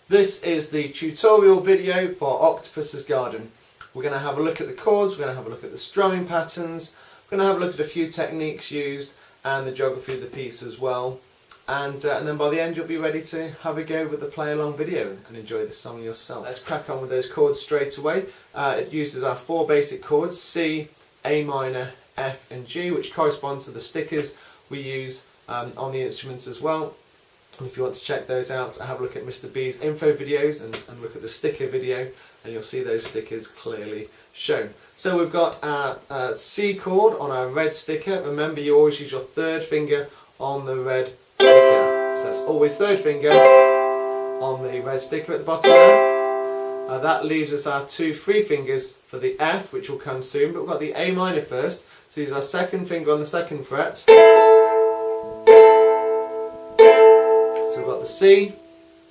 This is the tutorial video for Octopus's Garden. We're going to have a look at the chords, we're going to have a look at the strumming patterns, we're going to have a look at a few techniques used and the geography of the piece as well. And then by the end you'll be ready to have a go with the play along video and enjoy the song yourself. Let's crack on with those chords straight away. It uses our four basic chords, C, A minor, F and G, which correspond to the stickers we use on the instruments as well. And if you want to check those out, have a look at Mr. B's info videos and look at the sticker video, and you'll see those stickers clearly shown. So we've got our C chord on our red sticker. Remember, you always use your third finger on the red sticker. So it's always third finger on the red sticker at the bottom there. That leaves us our two free fingers for the F, which will come soon, but we've got the A minor first. So use our second finger on the second fret. So we've got the C,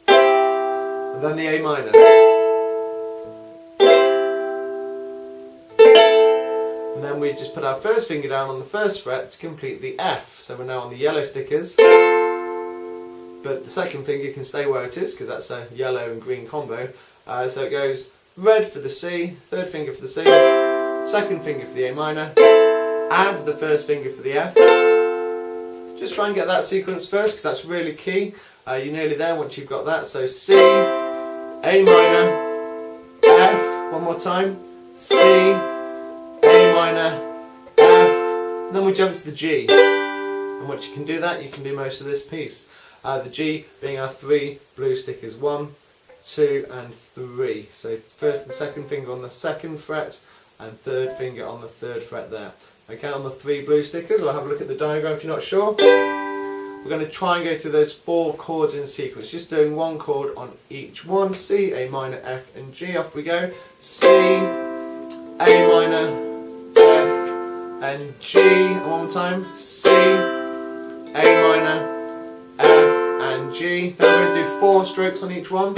and then the A minor. And then we just put our first finger down on the first fret to complete the F. So we're now on the yellow stickers, but the second finger can stay where it is because that's a yellow and green combo. So it goes red for the C, third finger for the C, second finger for the A minor, and the first finger for the F. Just try and get that sequence first because that's really key. You're nearly there once you've got that. So C, A minor, F, one more time, C, A minor, F, and then we jump to the G. And once you can do that, you can do most of this piece. The G being our three blue stickers, 1, 2 and 3. So first and second finger on the second fret and third finger on the third fret there. Okay, on the 3 blue stickers, I'll have a look at the diagram if you're not sure. We're going to try and go through those 4 chords in sequence, just doing one chord on each one. C, A minor, F and G. Off we go. C, A minor, F and G. And one more time. C, A minor, F and G. Then we're going to do 4 strokes on each one.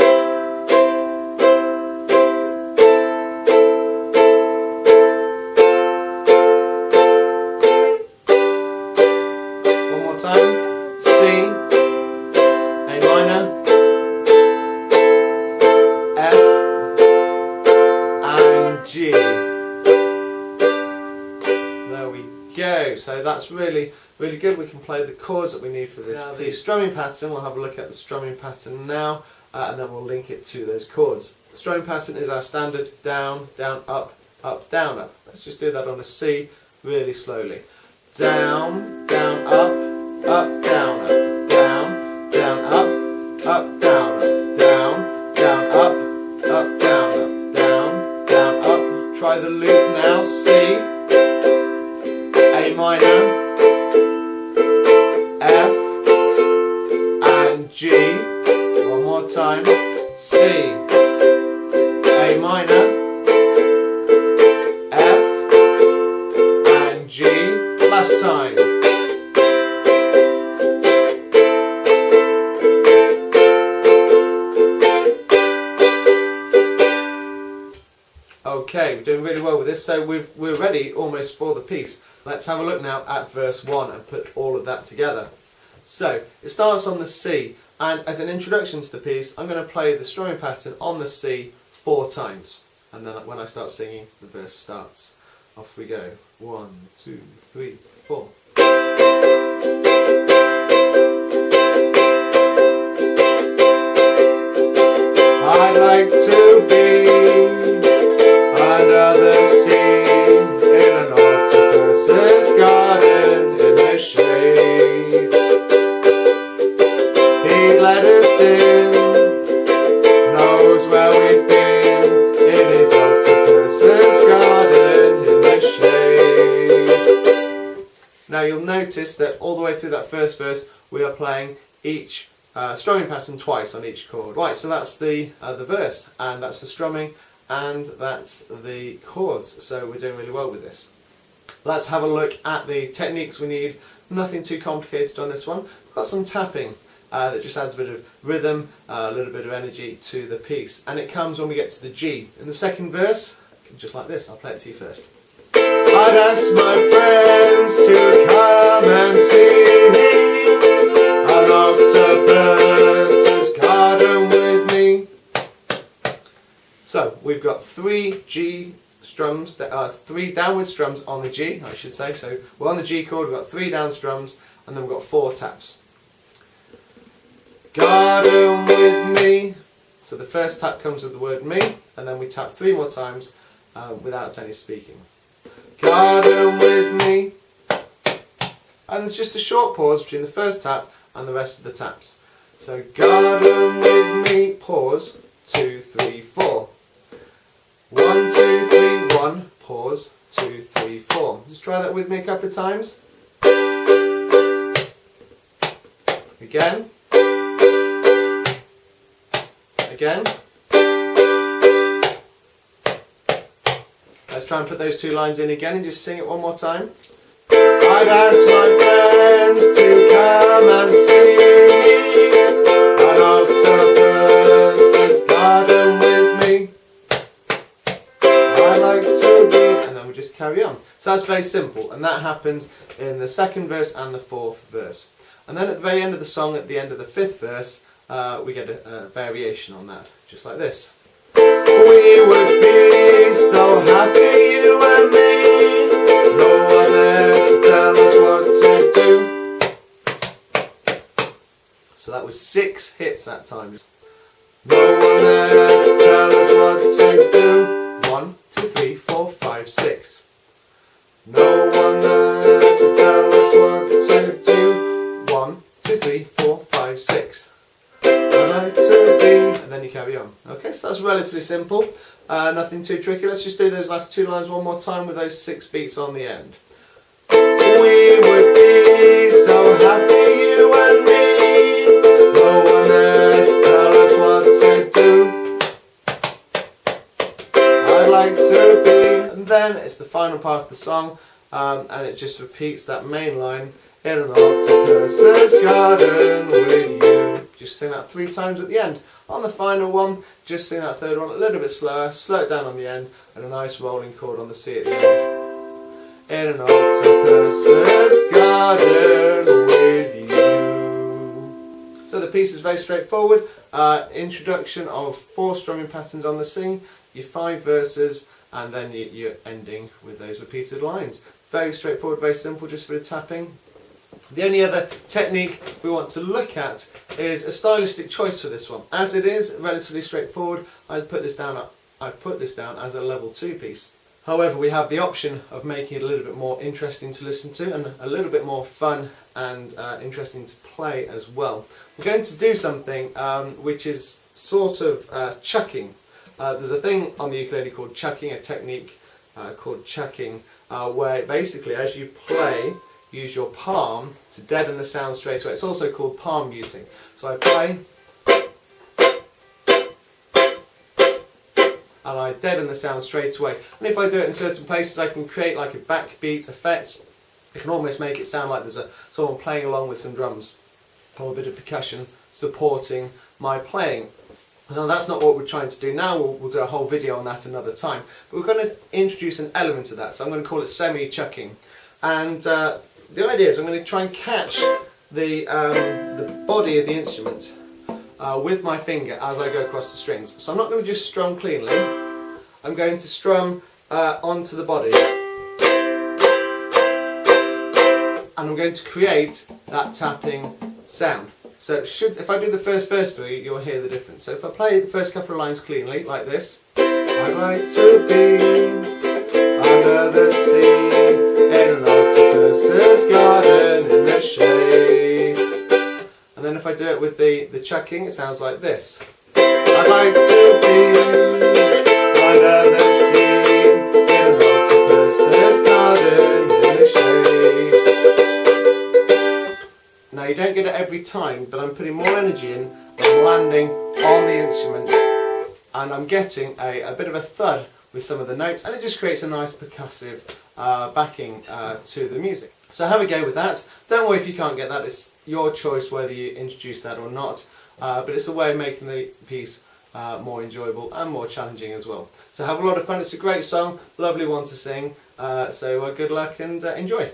G. There we go. So that's really good. We can play the chords that we need for this piece. Strumming pattern, we'll have a look at the strumming pattern now, and then we'll link it to those chords. The strumming pattern is our standard down, down, up, up, down, up. Let's just do that on a C really slowly. Down, down, up, up, down, up, down, down, up, up, down, up, down, down, up, up, down, up. Try the loop now. C, A minor, F and G. One more time. C, A minor, F and G. Last time. Okay, we're doing really well with this, so we're ready almost for the piece. Let's have a look now at verse 1 and put all of that together. So, it starts on the C, and as an introduction to the piece, I'm going to play the strumming pattern on the C 4 times. And then when I start singing, the verse starts. Off we go. 1, 2, 3, 4. I'd like to be under the sea, in an octopus's garden, in the shade. He'd let us in, knows where we've been, in his octopus's garden, in the shade. Now you'll notice that all the way through that first verse, we are playing each strumming pattern twice on each chord. Right, so that's the verse, and that's the strumming, and that's the chords, so we're doing really well with this. Let's have a look at the techniques we need. Nothing too complicated on this one. We've got some tapping that just adds a bit of rhythm, a little bit of energy to the piece, and it comes when we get to the G. In the second verse, just like this, I'll play it to you first. I'd ask my friends to come and see an octopus's garden with me. So we've got three G strums, three downward strums on the G, I should say. So we're on the G chord, we've got three down strums, and then we've got four taps. Garden with me. So the first tap comes with the word me, and then we tap three more times without any speaking. Garden with me. And there's just a short pause between the first tap and the rest of the taps. So garden with me, pause, 2, 3, 4. 1, 2, 3, 1, pause, 2, 3, 4. Just try that with me a couple of times. Again. Again. Let's try and put those two lines in again and just sing it one more time. I'd ask my friends to come and see an octopus is garden with me. I like to be, and then we just carry on. So that's very simple, and that happens in the second verse and the fourth verse. And then at the very end of the song, at the end of the fifth verse, we get a variation on that, just like this. We would be so happy, you and me. No one there to tell us what to do. So that was 6 hits that time. No one there to tell us what to do. 1, 2, 3, 4, 5, 6. No one there to tell us what to do. 1, 2, 3, 4, 5, 6. I like to be, and then you carry on. Okay, so that's relatively simple. Nothing too tricky. Let's just do those last two lines one more time with those 6 beats on the end. We would be so happy, you and me. No one there to tell us what to do. I'd like to be, and then it's the final part of the song, and it just repeats that main line. In an octopus's garden with you. Just sing that 3 times at the end. On the final one, just sing that third one a little bit slower, slow it down on the end, and a nice rolling chord on the C at the end. In an octopus's garden with you. So the piece is very straightforward. Introduction of 4 strumming patterns on the C, your 5 verses, and then you're ending with those repeated lines. Very straightforward, very simple, just for the tapping. The only other technique we want to look at is a stylistic choice for this one. As it is relatively straightforward, I've put this down as a level 2 piece. However, we have the option of making it a little bit more interesting to listen to and a little bit more fun and interesting to play as well. We're going to do something which is sort of chucking. There's a thing on the ukulele called chucking, a technique called chucking, where basically as you play, use your palm to deaden the sound straight away. It's also called palm muting. So I play, and I deaden the sound straight away. And if I do it in certain places, I can create like a backbeat effect. I can almost make it sound like there's someone playing along with some drums or a bit of percussion supporting my playing. Now that's not what we're trying to do now. We'll do a whole video on that another time. But we're going to introduce an element of that. So I'm going to call it semi-chucking. And the idea is I'm going to try and catch the body of the instrument with my finger as I go across the strings. So I'm not going to just strum cleanly, I'm going to strum onto the body. And I'm going to create that tapping sound. So if I do the first verse for you, you'll hear the difference. So if I play the first couple of lines cleanly, like this. I'd like to be under the sea. In an octopus's garden in the shade. And then if I do it with the chucking, it sounds like this. I'd like to be under the sea in an octopus's garden in the shade. Now you don't get it every time, but I'm putting more energy in, I'm landing on the instrument, and I'm getting a bit of a thud with some of the notes, and it just creates a nice percussive backing to the music. So have a go with that. Don't worry if you can't get that, it's your choice whether you introduce that or not, but it's a way of making the piece more enjoyable and more challenging as well. So have a lot of fun, it's a great song, lovely one to sing, so good luck and enjoy.